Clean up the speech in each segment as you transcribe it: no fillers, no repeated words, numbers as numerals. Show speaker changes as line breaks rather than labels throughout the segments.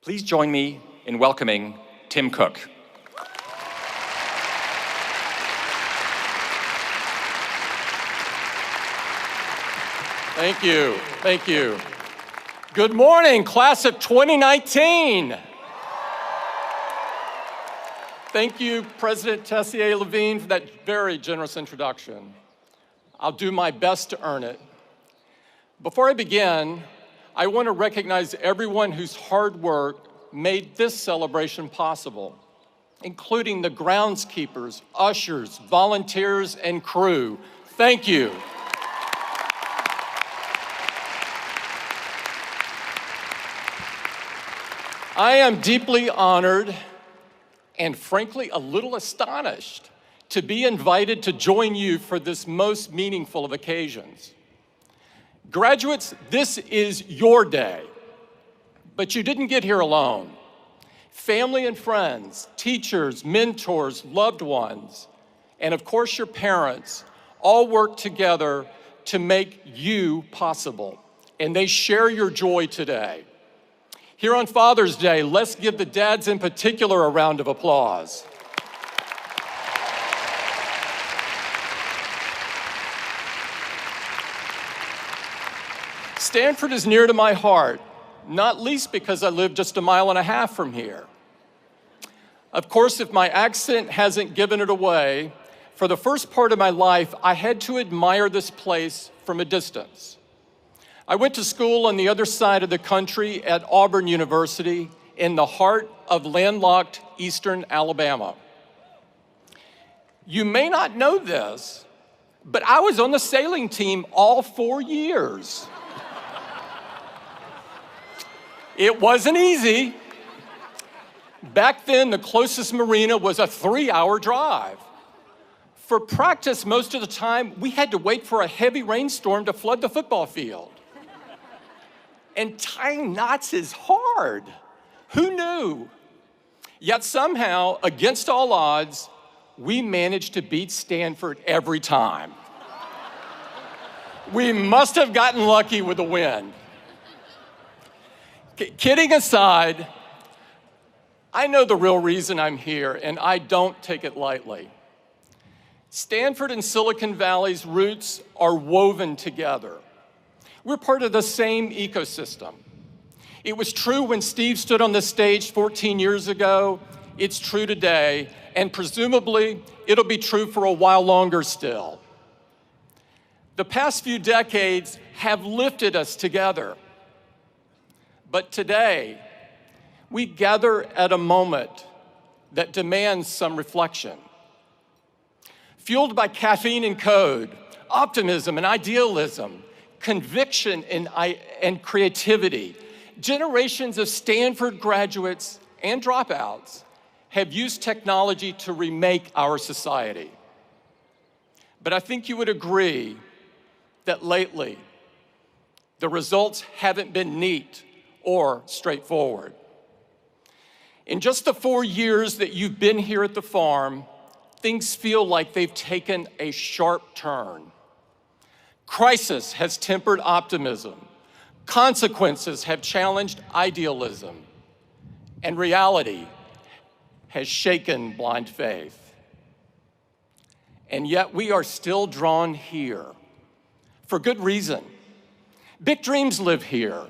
Please join me in welcoming Tim Cook.
Thank you, thank you. Good morning, class of 2019. Thank you, President Tessier-Levine, for that very generous introduction. I'll do my best to earn it. Before I begin, I want to recognize everyone whose hard work made this celebration possible, including the groundskeepers, ushers, volunteers, and crew. Thank you. I am deeply honored and frankly a little astonished to be invited to join you for this most meaningful of occasions. Graduates, this is your day, but you didn't get here alone. Family and friends, teachers, mentors, loved ones, and of course your parents all work together to make you possible, and they share your joy today. Here on Father's Day, let's give the dads in particular a round of applause. Stanford is near to my heart, not least because I live just a mile and a half from here. Of course, if my accent hasn't given it away, for the first part of my life, I had to admire this place from a distance. I went to school on the other side of the country at Auburn University in the heart of landlocked eastern Alabama. You may not know this, but I was on the sailing team all 4 years. It wasn't easy. Back then, the closest marina was a 3-hour drive. For practice, most of the time, we had to wait for a heavy rainstorm to flood the football field. And tying knots is hard. Who knew? Yet somehow, against all odds, we managed to beat Stanford every time. We must have gotten lucky with the wind. Kidding aside, I know the real reason I'm here, and I don't take it lightly. Stanford and Silicon Valley's roots are woven together. We're part of the same ecosystem. It was true when Steve stood on the stage 14 years ago. It's true today, and presumably, it'll be true for a while longer still. The past few decades have lifted us together. But today, we gather at a moment that demands some reflection. Fueled by caffeine and code, optimism and idealism, conviction and creativity, generations of Stanford graduates and dropouts have used technology to remake our society. But I think you would agree that lately, the results haven't been neat or straightforward. In just the 4 years that you've been here at the farm, things feel like they've taken a sharp turn. Crisis has tempered optimism. Consequences have challenged idealism. And reality has shaken blind faith. And yet we are still drawn here for good reason. Big dreams live here,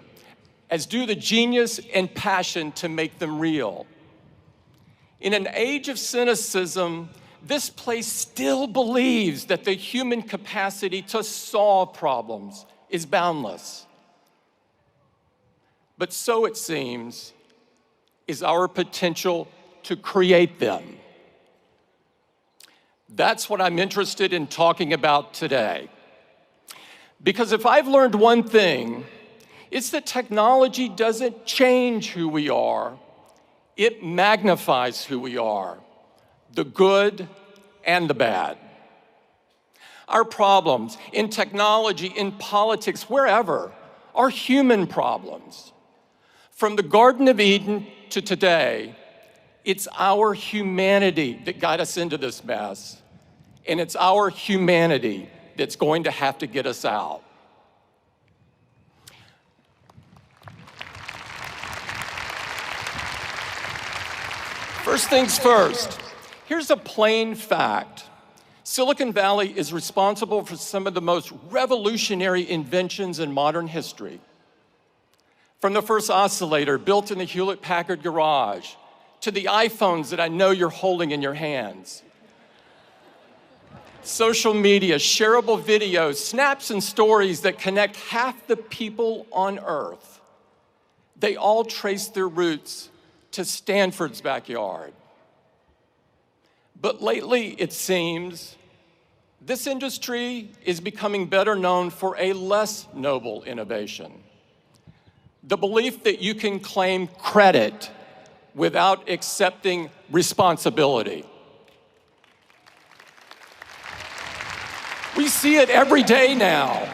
as do the genius and passion to make them real. In an age of cynicism, this place still believes that the human capacity to solve problems is boundless. But so it seems is our potential to create them. That's what I'm interested in talking about today. Because if I've learned one thing, it's that technology doesn't change who we are, it magnifies who we are, the good and the bad. Our problems in technology, in politics, wherever, are human problems. From the Garden of Eden to today, it's our humanity that got us into this mess, and it's our humanity that's going to have to get us out. First things first, here's a plain fact. Silicon Valley is responsible for some of the most revolutionary inventions in modern history. From the first oscillator built in the Hewlett-Packard garage, to the iPhones that I know you're holding in your hands. Social media, shareable videos, snaps and stories that connect half the people on Earth. They all trace their roots to Stanford's backyard. But lately, it seems, this industry is becoming better known for a less noble innovation. The belief that you can claim credit without accepting responsibility. We see it every day now,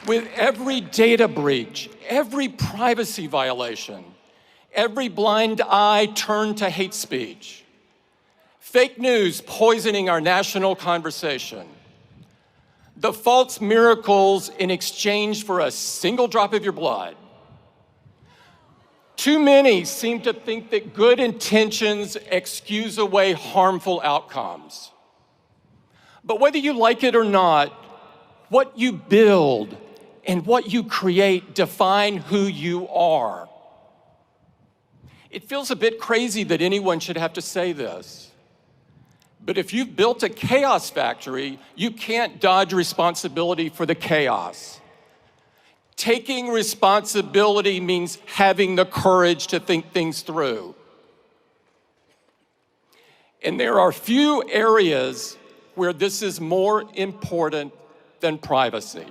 with every data breach, every privacy violation, every blind eye turned to hate speech, fake news poisoning our national conversation, the false miracles in exchange for a single drop of your blood. Too many seem to think that good intentions excuse away harmful outcomes. But whether you like it or not, what you build and what you create define who you are. It feels a bit crazy that anyone should have to say this. But if you've built a chaos factory, you can't dodge responsibility for the chaos. Taking responsibility means having the courage to think things through. And there are few areas where this is more important than privacy.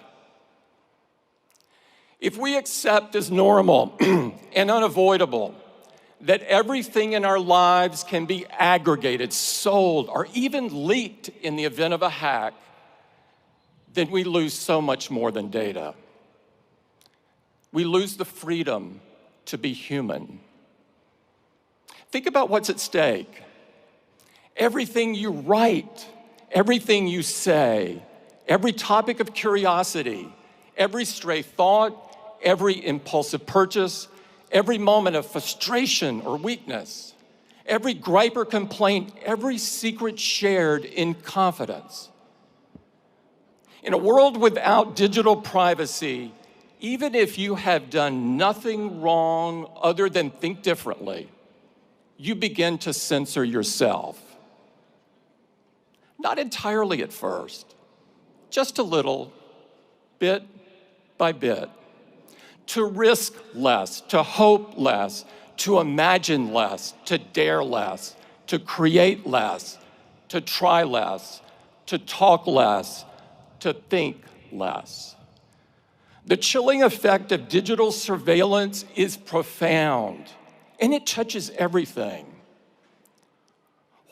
If we accept as normal and unavoidable that everything in our lives can be aggregated, sold, or even leaked in the event of a hack, then we lose so much more than data. We lose the freedom to be human. Think about what's at stake. Everything you write, everything you say, every topic of curiosity, every stray thought, every impulsive purchase, every moment of frustration or weakness, every gripe or complaint, every secret shared in confidence. In a world without digital privacy, even if you have done nothing wrong other than think differently, you begin to censor yourself. Not entirely at first, just a little, bit by bit. To risk less, to hope less, to imagine less, to dare less, to create less, to try less, to talk less, to think less. The chilling effect of digital surveillance is profound, and it touches everything.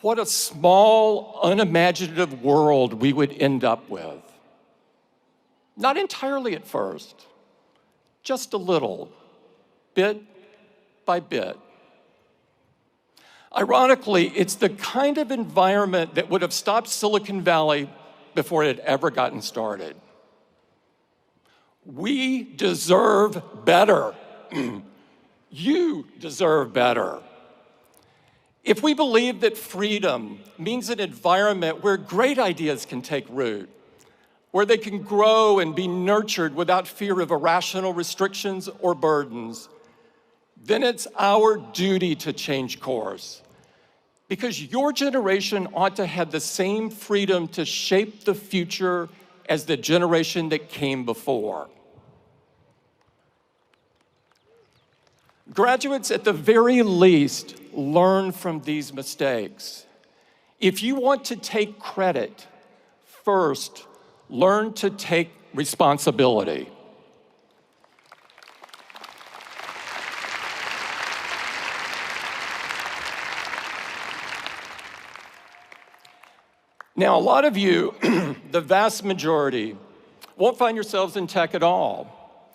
What a small, unimaginative world we would end up with. Not entirely at first, just a little, bit by bit. Ironically, it's the kind of environment that would have stopped Silicon Valley before it had ever gotten started. We deserve better. You deserve better. If we believe that freedom means an environment where great ideas can take root, where they can grow and be nurtured without fear of irrational restrictions or burdens, then it's our duty to change course. Because your generation ought to have the same freedom to shape the future as the generation that came before. Graduates, at the very least, learn from these mistakes. If you want to take credit, first, learn to take responsibility. Now, a lot of you, the vast majority, won't find yourselves in tech at all.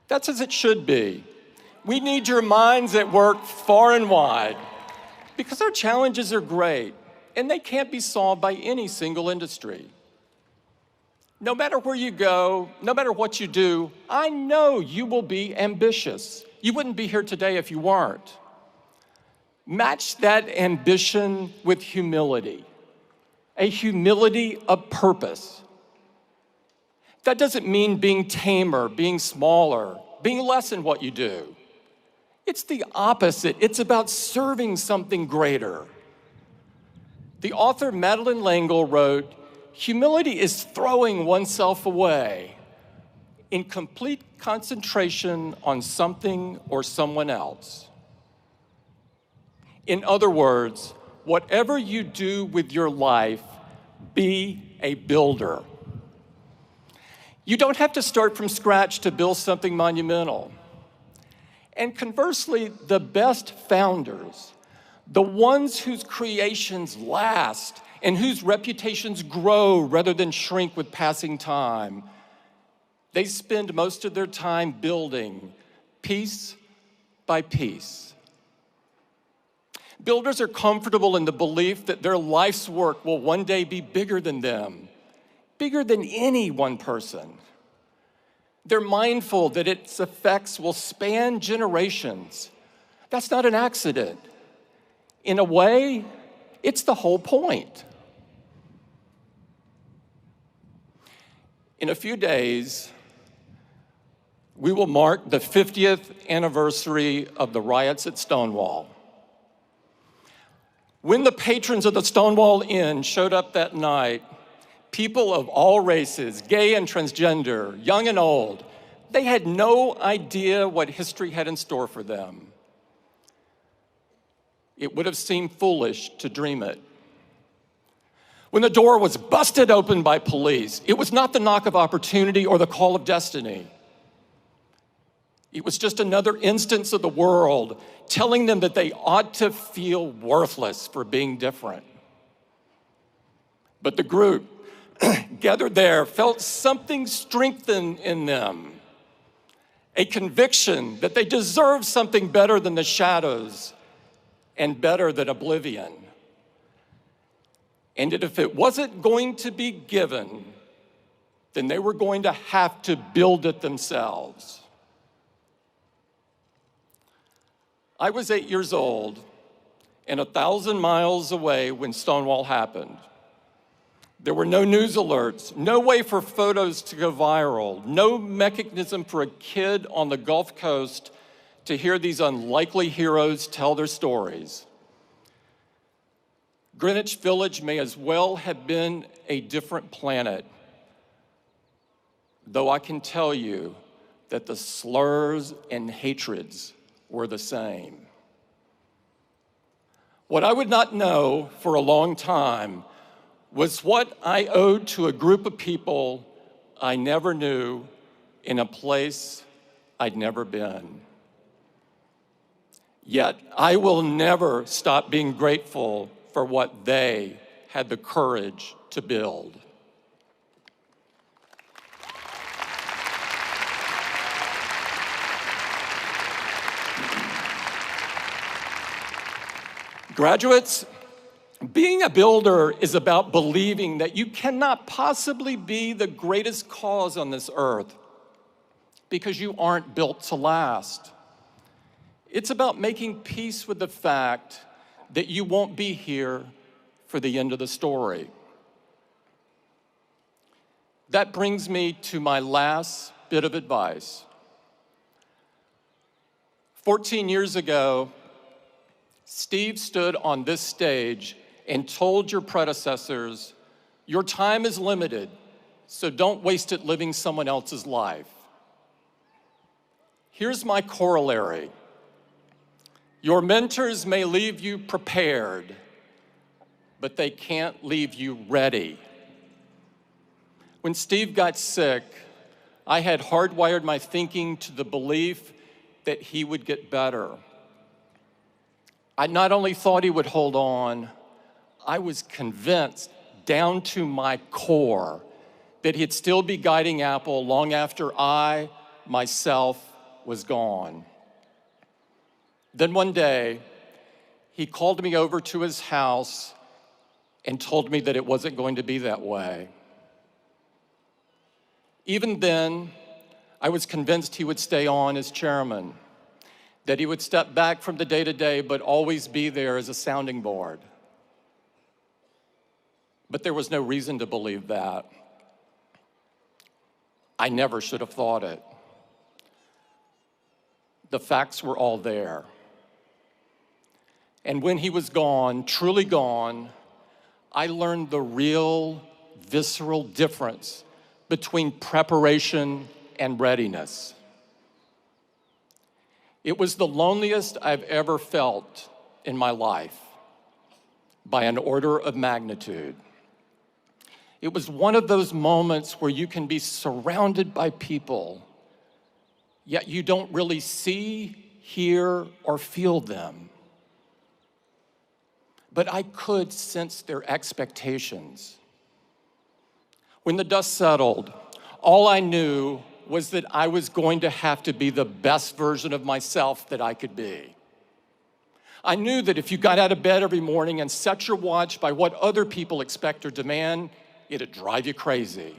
That's as it should be. We need your minds at work far and wide because our challenges are great and they can't be solved by any single industry. No matter where you go, no matter what you do, I know you will be ambitious. You wouldn't be here today if you weren't. Match that ambition with humility, a humility of purpose. That doesn't mean being tamer, being smaller, being less in what you do. It's the opposite. It's about serving something greater. The author Madeleine L'Engle wrote, "Humility is throwing oneself away in complete concentration on something or someone else." In other words, whatever you do with your life, be a builder. You don't have to start from scratch to build something monumental. And conversely, the best founders, the ones whose creations last and whose reputations grow rather than shrink with passing time, they spend most of their time building piece by piece. Builders are comfortable in the belief that their life's work will one day be bigger than them, bigger than any one person. They're mindful that its effects will span generations. That's not an accident. In a way, it's the whole point. In a few days, we will mark the 50th anniversary of the riots at Stonewall. When the patrons of the Stonewall Inn showed up that night, people of all races, gay and transgender, young and old, they had no idea what history had in store for them. It would have seemed foolish to dream it. When the door was busted open by police, it was not the knock of opportunity or the call of destiny. It was just another instance of the world telling them that they ought to feel worthless for being different. But the group gathered there felt something strengthen in them, a conviction that they deserved something better than the shadows and better than oblivion. And that if it wasn't going to be given, then they were going to have to build it themselves. I was 8 years old and 1,000 miles away when Stonewall happened. There were no news alerts, no way for photos to go viral, no mechanism for a kid on the Gulf Coast to hear these unlikely heroes tell their stories. Greenwich Village may as well have been a different planet, though I can tell you that the slurs and hatreds were the same. What I would not know for a long time was what I owed to a group of people I never knew in a place I'd never been. Yet I will never stop being grateful for what they had the courage to build. Graduates, being a builder is about believing that you cannot possibly be the greatest cause on this earth because you aren't built to last. It's about making peace with the fact that you won't be here for the end of the story. That brings me to my last bit of advice. 14 years ago, Steve stood on this stage and told your predecessors, your time is limited, so don't waste it living someone else's life. Here's my corollary. Your mentors may leave you prepared, but they can't leave you ready. When Steve got sick, I had hardwired my thinking to the belief that he would get better. I not only thought he would hold on, I was convinced down to my core that he'd still be guiding Apple long after I, myself, was gone. Then one day, he called me over to his house and told me that it wasn't going to be that way. Even then, I was convinced he would stay on as chairman, that he would step back from the day-to-day but always be there as a sounding board. But there was no reason to believe that. I never should have thought it. The facts were all there. And when he was gone, truly gone, I learned the real, visceral difference between preparation and readiness. It was the loneliest I've ever felt in my life, by an order of magnitude. It was one of those moments where you can be surrounded by people, yet you don't really see, hear, or feel them. But I could sense their expectations. When the dust settled, all I knew was that I was going to have to be the best version of myself that I could be. I knew that if you got out of bed every morning and set your watch by what other people expect or demand, it'd drive you crazy.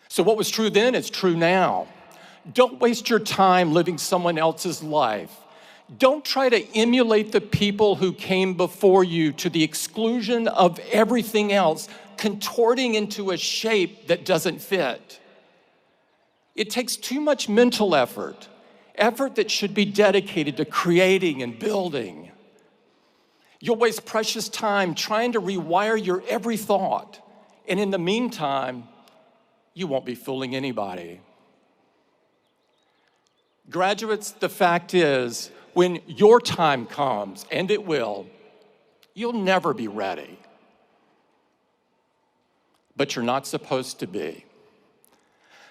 So what was true then is true now. Don't waste your time living someone else's life. Don't try to emulate the people who came before you to the exclusion of everything else, contorting into a shape that doesn't fit. It takes too much mental effort that should be dedicated to creating and building. You'll waste precious time trying to rewire your every thought, and in the meantime, you won't be fooling anybody. Graduates, the fact is, when your time comes, and it will, you'll never be ready. But you're not supposed to be.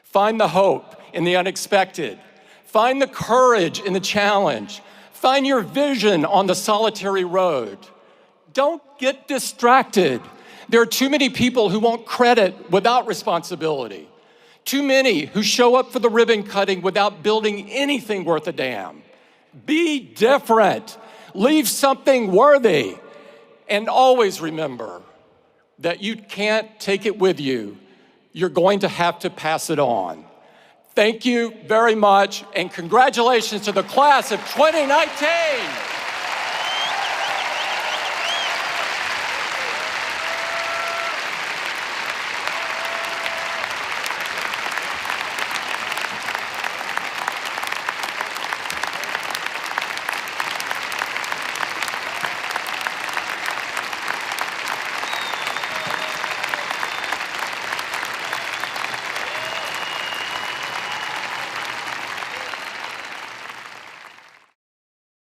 Find the hope in the unexpected. Find the courage in the challenge. Find your vision on the solitary road. Don't get distracted. There are too many people who want credit without responsibility. Too many who show up for the ribbon cutting without building anything worth a damn. Be different. Leave something worthy. And always remember that you can't take it with you. You're going to have to pass it on. Thank you very much, and congratulations to the class of 2019.